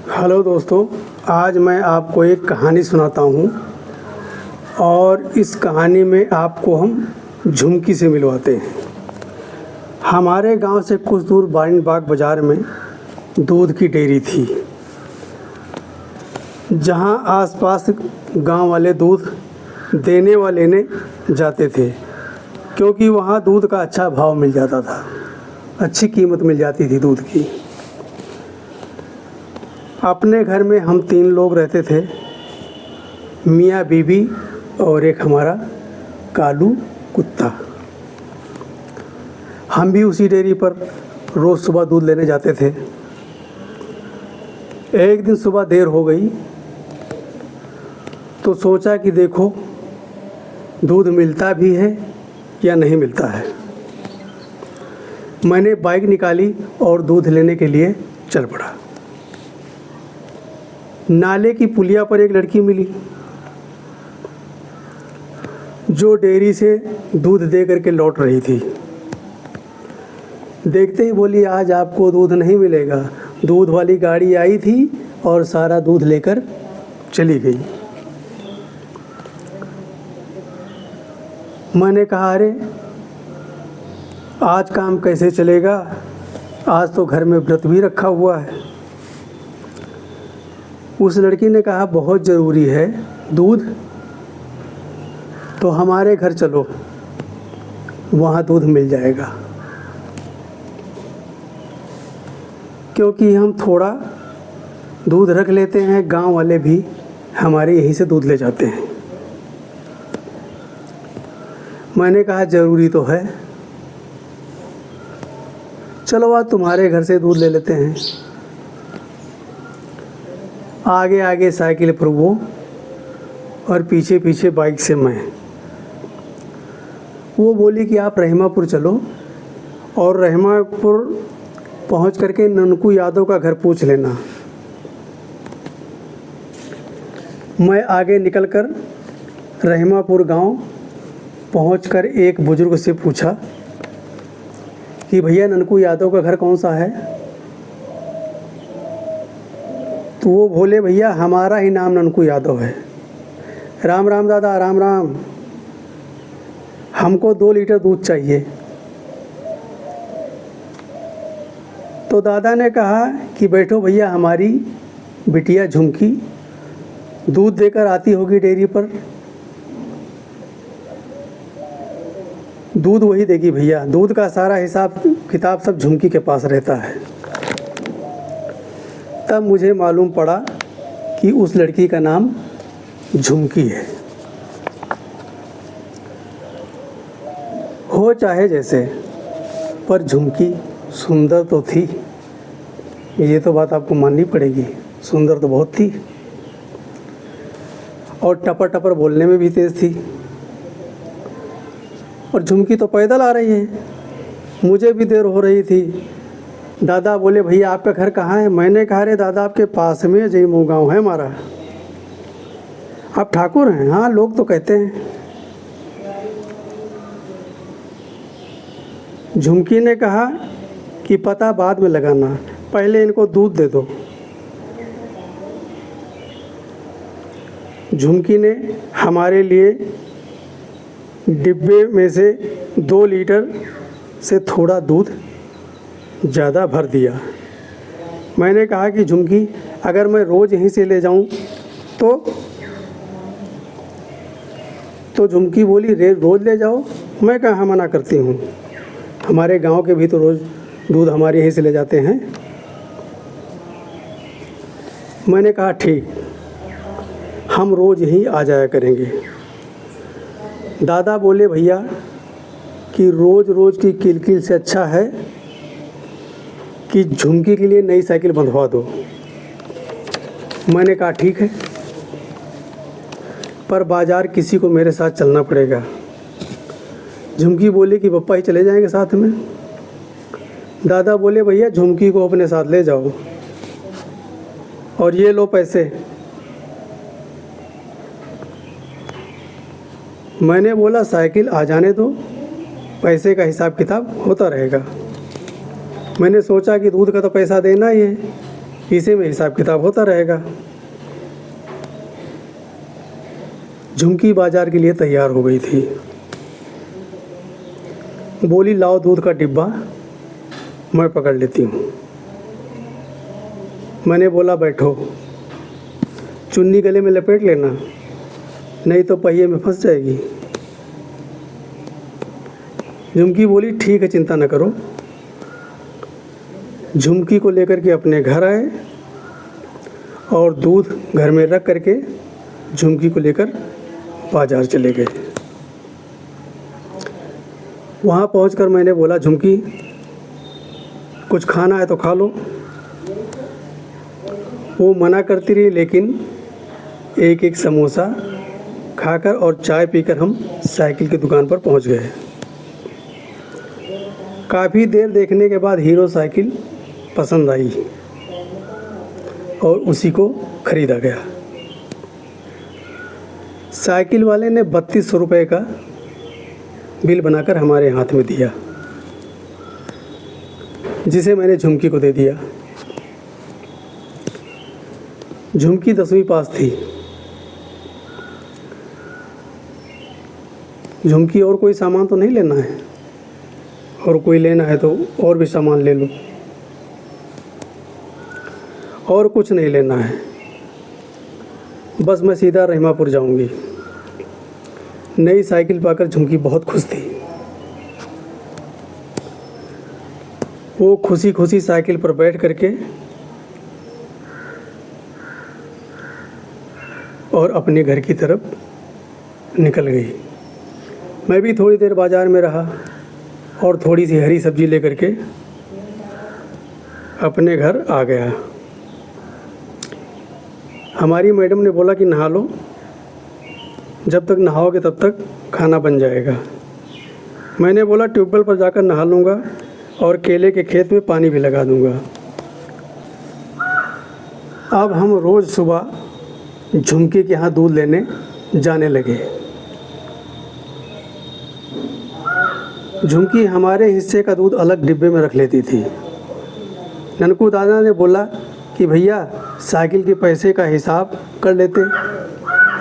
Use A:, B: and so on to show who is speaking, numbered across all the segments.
A: Hello दोस्तों, आज मैं आपको एक कहानी सुनाता हूँ और इस कहानी में आपको हम झुमकी से मिलवाते हैं। हमारे गांव से कुछ दूर बारिन बाग बाज़ार में दूध की डेयरी थी, जहां आसपास गांव वाले दूध देने व लेने जाते थे, क्योंकि वहां दूध का अच्छा भाव मिल जाता था, अच्छी कीमत मिल जाती थी दूध की। अपने घर में हम 3 लोग रहते थे, मियाँ बीबी और एक हमारा कालू कुत्ता। हम भी उसी डेयरी पर रोज़ सुबह दूध लेने जाते थे। एक दिन सुबह देर हो गई तो सोचा कि देखो दूध मिलता भी है या नहीं मिलता है। मैंने बाइक निकाली और दूध लेने के लिए चल पड़ा। नाले की पुलिया पर एक लड़की मिली जो डेयरी से दूध दे करके लौट रही थी। देखते ही बोली, आज आपको दूध नहीं मिलेगा। दूध वाली गाड़ी आई थी और सारा दूध लेकर चली गई। मैंने कहा, अरे आज काम कैसे चलेगा, आज तो घर में व्रत भी रखा हुआ है। उस लड़की ने कहा, बहुत ज़रूरी है दूध, तो हमारे घर चलो, वहाँ दूध मिल जाएगा। क्योंकि हम थोड़ा दूध रख लेते हैं, गांव वाले भी हमारे यहीं से दूध ले जाते हैं। मैंने कहा, ज़रूरी तो है, चलो आज तुम्हारे घर से दूध ले लेते हैं। आगे आगे साइकिल पर वो और पीछे पीछे बाइक से मैं। वो बोली कि आप रहीमापुर चलो और रहीमापुर पहुंच करके ननकू यादव का घर पूछ लेना। मैं आगे निकलकर रहीमापुर गांव पहुंचकर एक बुजुर्ग से पूछा कि भैया ननकू यादव का घर कौन सा है। तो वो बोले, भैया हमारा ही नाम ननकू यादव है। राम राम दादा, राम राम, हमको 2 लीटर दूध चाहिए। तो दादा ने कहा कि बैठो भैया, हमारी बिटिया झुमकी दूध देकर आती होगी डेयरी पर, दूध वही देगी भैया। दूध का सारा हिसाब किताब सब झुमकी के पास रहता है। तब मुझे मालूम पड़ा कि उस लड़की का नाम झुमकी है। हो चाहे जैसे, पर झुमकी सुंदर तो थी, ये तो बात आपको माननी पड़ेगी। सुंदर तो बहुत थी और टपर टपर बोलने में भी तेज़ थी। और झुमकी तो पैदल आ रही है। मुझे भी देर हो रही थी। दादा बोले, भैया आपका घर कहाँ है। मैंने कहा, अरे दादा आपके पास में जयमू गाँव है हमारा। आप ठाकुर हैं? हाँ, लोग तो कहते हैं। झुमकी ने कहा कि पता बाद में लगाना, पहले इनको दूध दे दो। झुमकी ने हमारे लिए डिब्बे में से 2 लीटर से थोड़ा दूध ज़्यादा भर दिया। मैंने कहा कि झुमकी, अगर मैं रोज़ यहीं से ले जाऊं तो झुमकी बोली, रोज़ ले जाओ, मैं कहाँ मना करती हूँ। हमारे गांव के भी तो रोज़ दूध हमारे यहीं से ले जाते हैं। मैंने कहा, ठीक, हम रोज़ यहीं आ जाया करेंगे। दादा बोले, भैया कि रोज़ रोज़ की किलकिल से अच्छा है कि झुमकी के लिए नई साइकिल बंधवा दो। मैंने कहा, ठीक है, पर बाज़ार किसी को मेरे साथ चलना पड़ेगा। झुमकी बोली कि पप्पा ही चले जाएंगे साथ में। दादा बोले, भैया झुमकी को अपने साथ ले जाओ और ये लो पैसे। मैंने बोला, साइकिल आ जाने दो, पैसे का हिसाब किताब होता रहेगा। मैंने सोचा कि दूध का तो पैसा देना ही है, इसी में हिसाब किताब होता रहेगा। झुमकी बाज़ार के लिए तैयार हो गई थी। बोली लाओ दूध का डिब्बा, मैं पकड़ लेती हूँ। मैंने बोला बैठो, चुन्नी गले में लपेट लेना, नहीं तो पहिए में फंस जाएगी। झुमकी बोली ठीक है, चिंता न करो। झुमकी को लेकर के अपने घर आए और दूध घर में रख करके झुमकी को लेकर बाज़ार चले गए। वहाँ पहुंचकर मैंने बोला झुमकी कुछ खाना है तो खा लो। वो मना करती रही, लेकिन एक एक समोसा खाकर और चाय पीकर हम साइकिल की दुकान पर पहुंच गए। काफ़ी देर देखने के बाद हीरो साइकिल पसंद आई और उसी को ख़रीदा गया। साइकिल वाले ने 3200 रुपये का बिल बनाकर हमारे हाथ में दिया, जिसे मैंने झुमकी को दे दिया। झुमकी 10वीं पास थी। झुमकी और कोई सामान तो नहीं लेना है, और कोई लेना है तो और भी सामान ले लो, और कुछ नहीं लेना है, बस मैं सीधा रहीमापुर जाऊंगी। नई साइकिल पाकर झुमकी बहुत खुश थी। वो खुशी खुशी साइकिल पर बैठ करके और अपने घर की तरफ निकल गई। मैं भी थोड़ी देर बाज़ार में रहा और थोड़ी सी हरी सब्जी लेकर के अपने घर आ गया। हमारी मैडम ने बोला कि नहा लो, जब तक नहाओगे तब तक खाना बन जाएगा। मैंने बोला ट्यूबवेल पर जाकर नहा लूँगा और केले के खेत में पानी भी लगा दूँगा। अब हम रोज़ सुबह झुमकी के यहाँ दूध लेने जाने लगे। झुमकी हमारे हिस्से का दूध अलग डिब्बे में रख लेती थी। ननकू दादा ने बोला कि भैया साइकिल के पैसे का हिसाब कर लेते।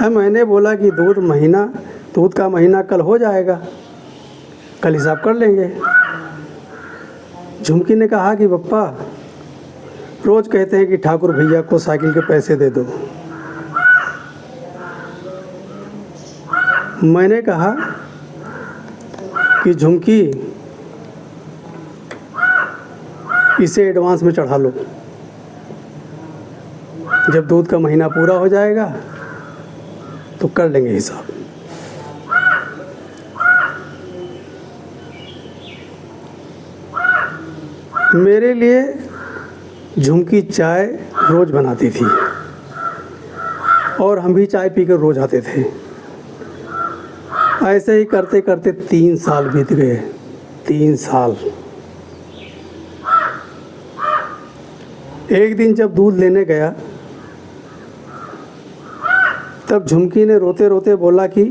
A: मैंने बोला कि दूध का महीना कल हो जाएगा, कल हिसाब कर लेंगे। झुमकी ने कहा कि पप्पा रोज़ कहते हैं कि ठाकुर भैया को साइकिल के पैसे दे दो। मैंने कहा कि झुमकी इसे एडवांस में चढ़ा लो, जब दूध का महीना पूरा हो जाएगा तो कर लेंगे हिसाब। मेरे लिए झुमकी चाय रोज़ बनाती थी और हम भी चाय पीकर रोज़ आते थे। ऐसे ही करते करते 3 साल बीत गए। 3 साल। एक दिन जब दूध लेने गया तब झुमकी ने रोते रोते बोला कि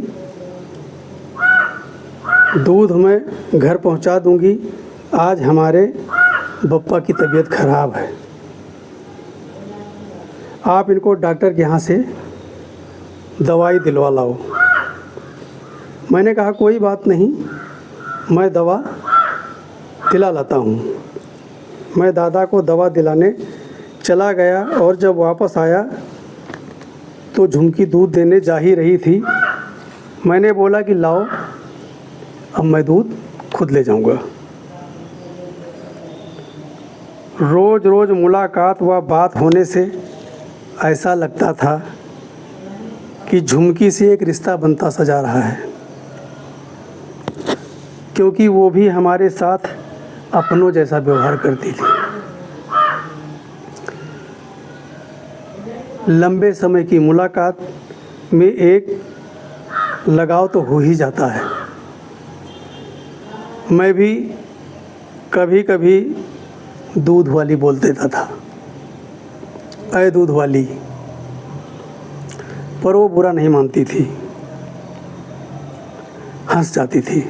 A: दूध मैं घर पहुंचा दूंगी, आज हमारे बप्पा की तबीयत ख़राब है, आप इनको डॉक्टर के यहाँ से दवाई दिलवा लाओ। मैंने कहा कोई बात नहीं, मैं दवा दिला लाता हूँ। मैं दादा को दवा दिलाने चला गया और जब वापस आया तो झुमकी दूध देने जा ही रही थी। मैंने बोला कि लाओ, अब मैं दूध खुद ले जाऊंगा। रोज़ रोज़ मुलाकात व बात होने से ऐसा लगता था कि झुमकी से एक रिश्ता बनता सा जा रहा है, क्योंकि वो भी हमारे साथ अपनों जैसा व्यवहार करती थी। लंबे समय की मुलाकात में एक लगाव तो हो ही जाता है। मैं भी कभी कभी दूध वाली बोल देता था, अरे दूध वाली, पर वो बुरा नहीं मानती थी, हंस जाती थी।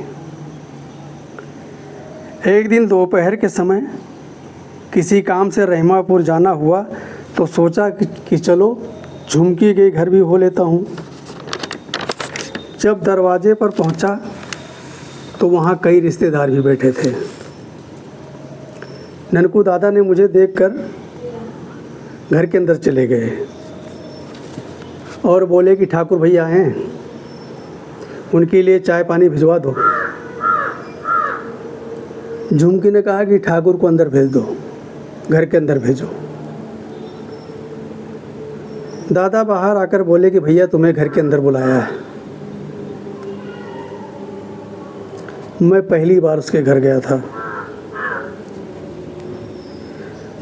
A: एक दिन दोपहर के समय किसी काम से रहीमापुर जाना हुआ तो सोचा कि चलो झुमकी के घर भी हो लेता हूँ। जब दरवाजे पर पहुँचा तो वहाँ कई रिश्तेदार भी बैठे थे। ननकू दादा ने मुझे देखकर घर के अंदर चले गए और बोले कि ठाकुर भैया हैं, उनके लिए चाय पानी भिजवा दो। झुमकी ने कहा कि ठाकुर को अंदर भेज दो, घर के अंदर भेजो। दादा बाहर आकर बोले कि भैया तुम्हें घर के अंदर बुलाया है। मैं पहली बार उसके घर गया था।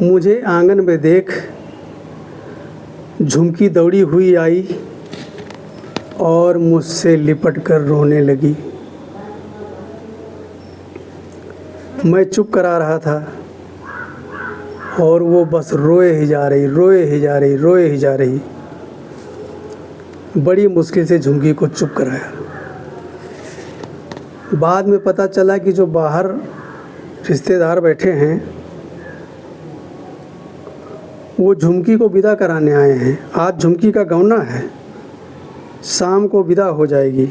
A: मुझे आंगन में देख झुमकी दौड़ी हुई आई और मुझसे लिपट कर रोने लगी। मैं चुप करा रहा था और वो बस रोए ही जा रही, रोए ही जा रही, रोए ही जा रही। बड़ी मुश्किल से झुमकी को चुप कराया। बाद में पता चला कि जो बाहर रिश्तेदार बैठे हैं वो झुमकी को विदा कराने आए हैं। आज झुमकी का गौना है, शाम को विदा हो जाएगी।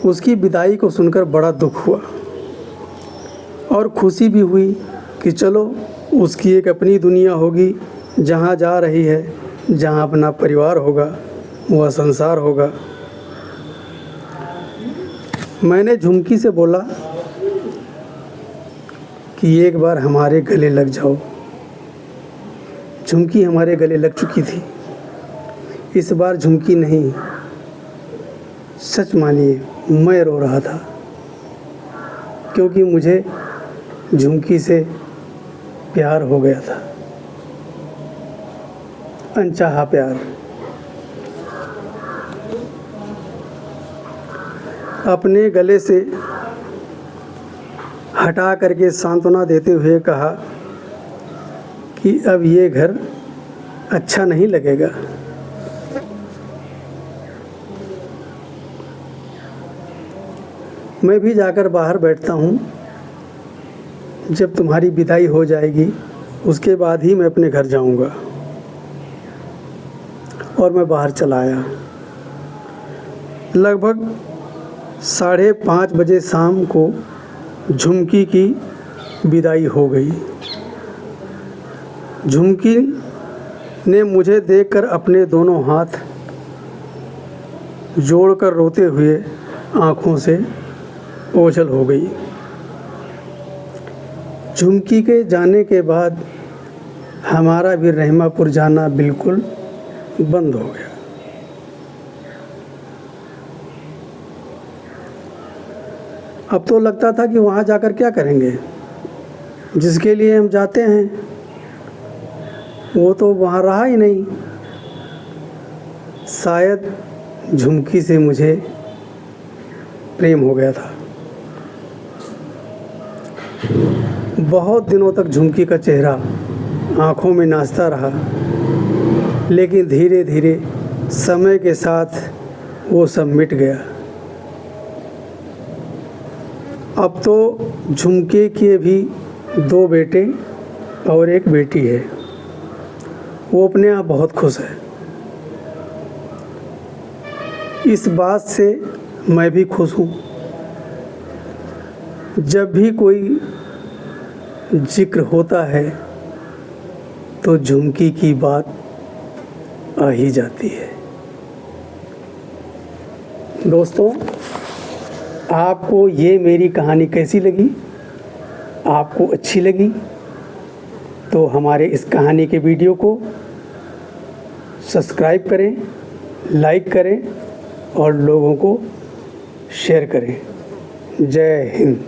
A: उसकी विदाई को सुनकर बड़ा दुख हुआ और खुशी भी हुई कि चलो उसकी एक अपनी दुनिया होगी, जहाँ जा रही है, जहाँ अपना परिवार होगा, वह संसार होगा। मैंने झुमकी से बोला कि एक बार हमारे गले लग जाओ। झुमकी हमारे गले लग चुकी थी। इस बार झुमकी नहीं, सच मानिए मैं रो रहा था, क्योंकि मुझे झुमकी से प्यार हो गया था, अनचाहा प्यार। अपने गले से हटा करके सांत्वना देते हुए कहा कि अब ये घर अच्छा नहीं लगेगा। मैं भी जाकर बाहर बैठता हूँ। जब तुम्हारी विदाई हो जाएगी उसके बाद ही मैं अपने घर जाऊँगा। और मैं बाहर चला आया। लगभग 5:30 बजे शाम को झुमकी की विदाई हो गई। झुमकी ने मुझे देखकर अपने दोनों हाथ जोड़कर रोते हुए आँखों से ओझल हो गई। झुमकी के जाने के बाद हमारा भी रहमापुर जाना बिल्कुल बंद हो गया। अब तो लगता था कि वहाँ जाकर क्या करेंगे, जिसके लिए हम जाते हैं वो तो वहाँ रहा ही नहीं। शायद झुमकी से मुझे प्रेम हो गया था। बहुत दिनों तक झुमकी का चेहरा आँखों में नाचता रहा, लेकिन धीरे धीरे समय के साथ वो सब मिट गया। अब तो झुमके के भी 2 बेटे और 1 बेटी है। वो अपने आप बहुत खुश है। इस बात से मैं भी खुश हूँ। जब भी कोई जिक्र होता है तो झुमकी की बात आ ही जाती है। दोस्तों, आपको ये मेरी कहानी कैसी लगी? आपको अच्छी लगी तो हमारे इस कहानी के वीडियो को सब्सक्राइब करें, लाइक करें और लोगों को शेयर करें। जय हिंद।